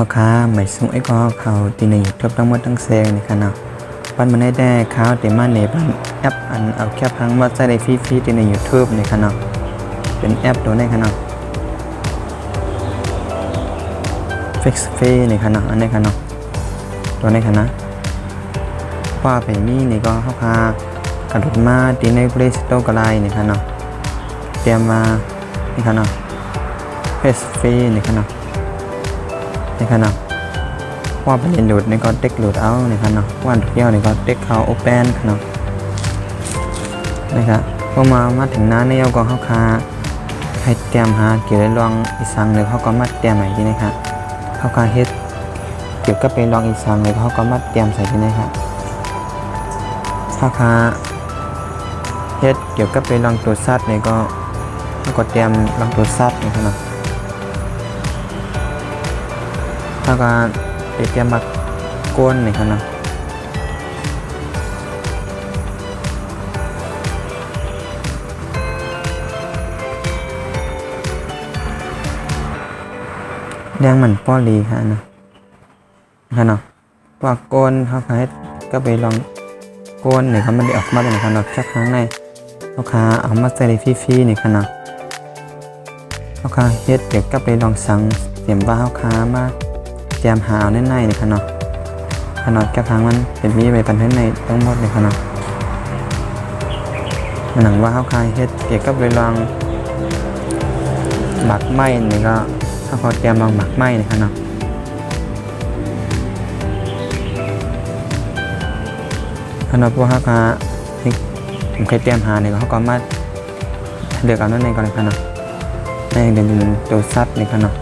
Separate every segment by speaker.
Speaker 1: พ่อค้าไม่ส่งไอ้ก็เขาตีในยูทูบทั้งหมดทั้งเซลนี่ค่ะเนาะปั้นมันได้ข้าวแต่มาในบ้านแอปอันเอาแค่พังว่าใช้ได้ฟรีๆตีในยูทูบนี่ค่ะเนาะเป็นแอปตัวนี้ค่ะเนาะฟิกซ์ฟรีนี่ค่ะเนาะอันนี้ค่ะเนาะตัวนี้ค่ะนะว่าไปนี่นี่ก็พ่อค้ากระโดดมาตีใน Play Store ก็ได้นี่ค่ะเนาะเตรียมมานี่ค่ะเนาะฟิกซ์ฟรีนี่ค่ะเนาะนี่ค่ะเนาะว่าไปเรียนโหลดนี่ก็เต็กโหลดเอานี่ค่ะเนาะวันเที่ยวนี่ก็เต็กเขาโอเปนค่ะเนาะนี่ค่ะพอมาถึงหน้าเนี่ยก็เขาคาให้เตรียมหาเกี่ยวกับลองอีสังเลยเขาก็มาเตรียมใหม่ที่นี่ค่ะเขาคาเฮ็ดเกี่ยวกับเป็นลองอีสังเลยเขาก็มาเตรียมใส่ที่นี่ค่ะเขาคาเฮ็ดเกี่ยวกับเป็นลองตัวซัดนี่ก็เขาก็เตรียมลองตัวซัดนี่ค่ะเนาะถ้าการเตรียมมาก้นนี่ครับเนาะแดงมันป้อลีค่ะนะครับเนาะปากก้นเขาขายก็ไปลองก้นนี่เขามันได้ออกมาเป็นนะครับเนาะชักครั้งในเขาขาเอามาใส่ในฟรีๆนี่ครับเนาะเขาขาเฮ็ดเกี่ยวกับไปลองสั่งเสียมว่าเขาขามาเตรียมหาเอาในนี่ค่ะเนาะขนาดกระพังมันเป็นมีใบปันเทนในทั้งหมดเลยค่ะเนาะหนังว่าเขาคายเฮ็ดเกี่ยวกับเวลองหมักไหม้นี่ก็ถ้าเขาเตรียมลองหมักไหม้นี่ค่ะเนาะขนาดพวกเขาคาผมเคยเตรียมหาเนี่ยเขาก็มาเลือกเอานั่นเองก่อนเลยค่ะเนาะในเดือนตัวซัดนี่ค่ะเนาะ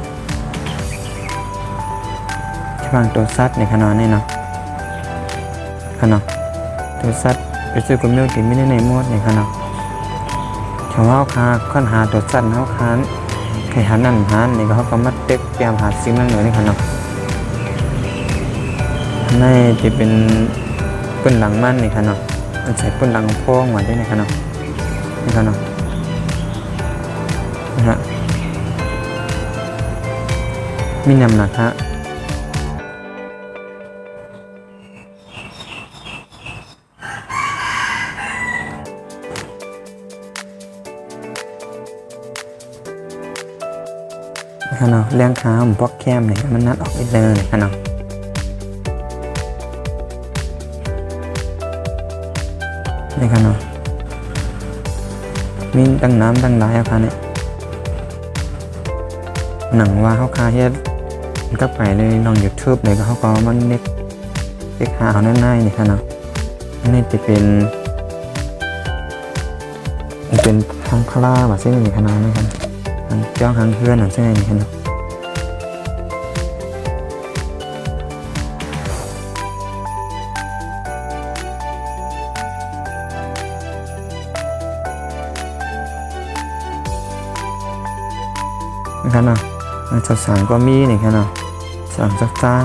Speaker 1: บางตัวซัดในขนาดนี้เนาะขนาดตัวซัดไปซื้อกุ้งเนื้อกินไม่ได้ในหมดในขนาดชาวเขาคาค้นหาตัวซัดเขาคานใครหานั่นหานี่ก็เขาก็มัดเต็กเตรียมหาซิมนั่นเหนือในขนาดนี่จะเป็นปืนหลังมันในขนาดมันใส่ปืนหลังพ่วงไว้ได้ในขนาดในขนาดนะฮะมีน้ำหนักฮะค่ะเนาะเลี้ยงขาผมพวกแคมเนี่ยมันนัดออกไปเลยค่ะเนาะนี่ค่ะเนาะมีตั้งน้ำตั้งลายอะค่ะเนี่ยหนังว่าเขาคาเฮ็ดมันก็ไปเลยลอง YouTube เลยก็เขาก็มันเล็กหาเอาแน่ๆนี่ค่ะเนาะนี่จะเป็นทางคลาแบบเส้นนี่ค่ะเนาะนี่ครับจ้องหางเพื่อนหนังเส้นนี่ค่ะเนาะนะครับเนาะจัดสารก็มีนี่ครับเนาะสารจัดการ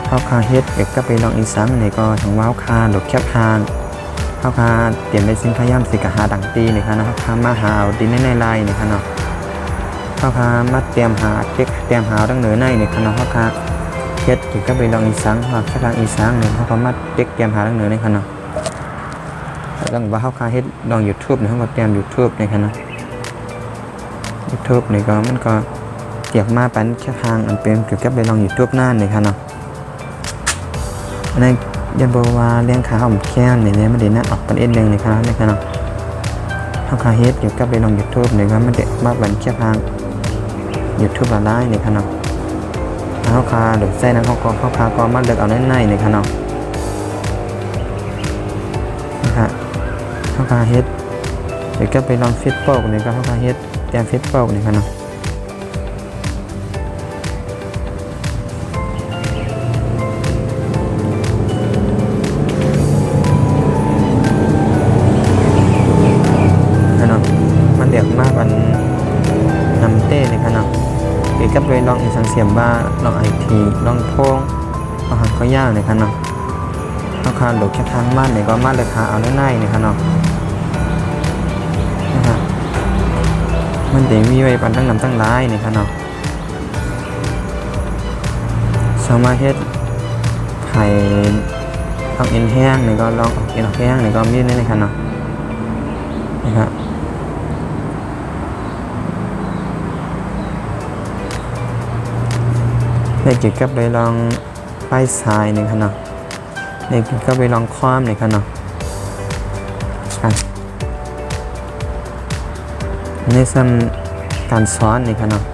Speaker 1: ข้าวคาเฮ็ดเอกก็ไปลองอีสังนี่ก็ทั้งว้าวคาหลบแคบทางข้าวคาเตรียมไปซิ้นพยายามสิกะหาดังตีนี่ครับเนาะข้าวมาหาเอาดินในลายนี่ครับเนาะข้าวคามาเตรียมหาเก็กเตรียมหาดังเหนือในนี่ครับเนาะข้าวคาเฮ็ดเอกก็ไปลองอีสังข้าวคาอีสังนี่ข้าวมาเก็กเตรียมหาดังเหนือนี่ครับเนาะแล้วว่าข้าวคาเฮ็ดลอง YouTube นี่เขาก็เตรียม YouTube นี่ครับเนาะYouTube นี่ก็มันก็เกี่ยวมาปันแค่ทางอันเป็นเกี่ยวกับไปลอง YouTube หน้านี่ค่ะเนาะในยันโบวาเลี้ยงขาผมแค่นี่เนี่ยมันเด่นนะออกเป็นเอ็นเด้งนี่ค่ะนี่ค่ะเนาะเขาคาเฮ็ดเกี่ยวกับไปลอง YouTube นี่ก็มันเด็ดมาปันแค่ทาง YouTube อะไรนี่ค่ะเนาะเขาคาหรือใส่นะเขาคาก็มาเลือกเอาในนี่ค่ะเนาะนะคะเขาคาเฮ็ดเกี่ยวกับไปลองฟิตโป๊กนี่ก็เขาคาเฮ็ดเตรียมฟิตโป๊กนี่ค่ะเนาะมันเดือดมากกว่านำเต้นี่ค่ะเนาะเกี่ยวกับไปลองอีสังเสียมบ้าลองไอทีลองโพงอาหารก็ยากนี่ค่ะเนาะเขาคาหลบแค่ทางบ้านนี่ก็มาเลยค่ะเอาได้ง่ายนี่ค่ะเนาะมันเดี๋ยวมีไว้ปันตั้งน้ำตั้งร้ายนี่ค่ะเนาะ สามารถเฮ็ดไข่ออกเอ็นแห้งนี่ก็ลองออกเอ็นออกแห้งนี่ก็มีได้นะครับเนาะนะครับในเกี่ยวกับไปลองป้ายทรายนี่ครับเนาะในเกี่ยวกับไปลองความนี่ครับเนาะในส่วนการซ้อนนี่ครับเนาะ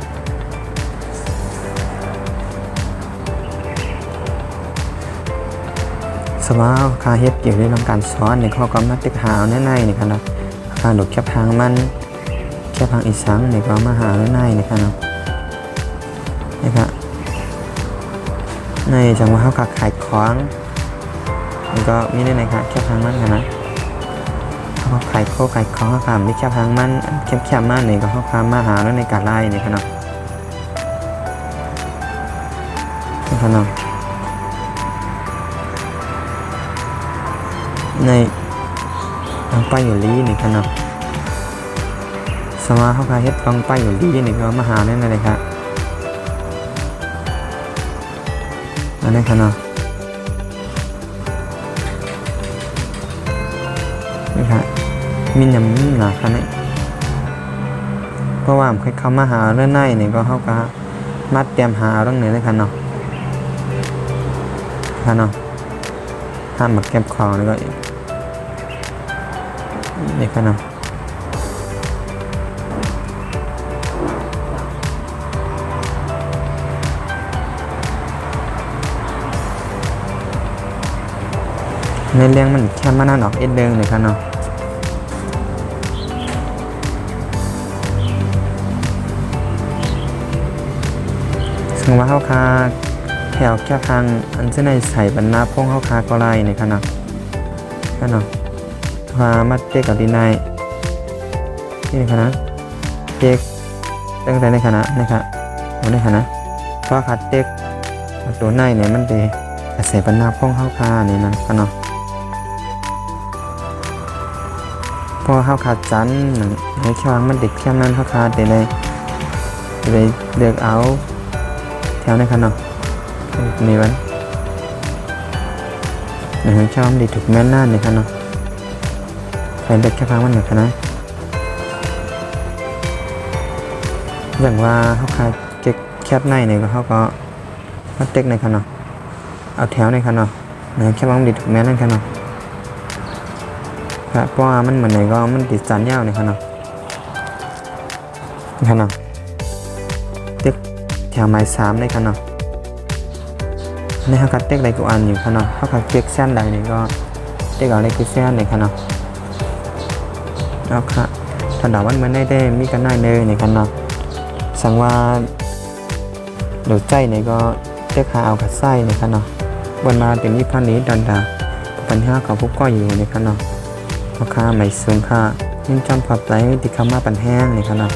Speaker 1: สมมติค่าเฮ็ดเกี่ยวกับเรื่องการซ้อนในข้อกำหนดตึกหาวในนี่ครับเนาะการหลดแคบทางมันแคบทางอีสังในก็มาหาในนี่ครับเนาะนะครับในจังหวะเขาขายของมันก็มีได้ไหนครับแคบทางมันกันนะเขาขายของเขาขายไม่แคบทางมันแคบมากนี่ก็เขาพามาหาแล้วในการไล่นี่ครับเนาะนี่ครับเนาะในลองไปอยู่ลีนี่ครับเนาะสมาเขาขายเฮ็ดลองไปอยู่ลีนี่ก็มาหาได้เลยครับอันนี้ครับเนาะนี่ครับมีน้ำหนาครับนี่เพราะว่าเคยเข้ามาหาเรื่องในนี่ก็เขาก็มัดเตรียมหาเรื่องนี้เลยครับเนาะครับเนาะห้ามมาเก็บของนี่ก็นี่ครับเนาะในเรื่องมันแค่มานั่นออกเอ็ดเดิงเลยครับเนาะซึ่งว่าเข้าคาแถวแค่ทางอันเช่นในใส่บรรณาพงเข้าคาก็ไล่เนี่ยครับเนาะครับเนาะพามาเจ๊กับดีนายนี่นะครับนะเจ๊กตั้งแต่ในคณะนะครับในคณะเพราะคัดเจ๊กตัวในเนี่ยมันเป็นใส่บรรณาพงเข้าคาเนี่ยนะครับเนาะพอเข้าขาดจันในช่วงมันเด็กแค่นั้นเข้าขาดเลยเลือกเอาแถวนี้ครับเนาะนี่วันในช่วงดีถูกแม่นหน้านี่ครับเนาะใครเด็กแค่พังมันหนึ่งครับนะอย่างว่าเข้าขาดเก็บแคบในเนี่ยก็เขาก็มาเต็กในครับเนาะเอาแถวในครับเนาะในแค่พังดีถูกแม่นนั่นครับเนาะเพราะว่ามันเหมือนไหนก็มันติดจานยาวนี่ครับเนาะครับเนาะเต็กแถวไม้3เลยครับเนาะในเขาคัดเต็กอะไรกูอันอยู่ครับเนาะเขาคัดเต็กเส้นใดนี่ก็เต็กเอาอะไรคือเส้นนี่ครับเนาะแล้วค่ะถ้าดาวันมันได้มีกันได้เลยนี่ครับเนาะสั่งว่าเดี๋ยวใจนี่ก็เต็กหาเอาขัดไส้นี่ครับเนาะวันมาถึงนี้พันนี้ดันดาปัญหาของพวกก็อยู่นี่ครับเนาะราคาไม่สูงค่ะยิ่งจำผับไหลติดคำว่าปันแห้งนี่ครับเนาะ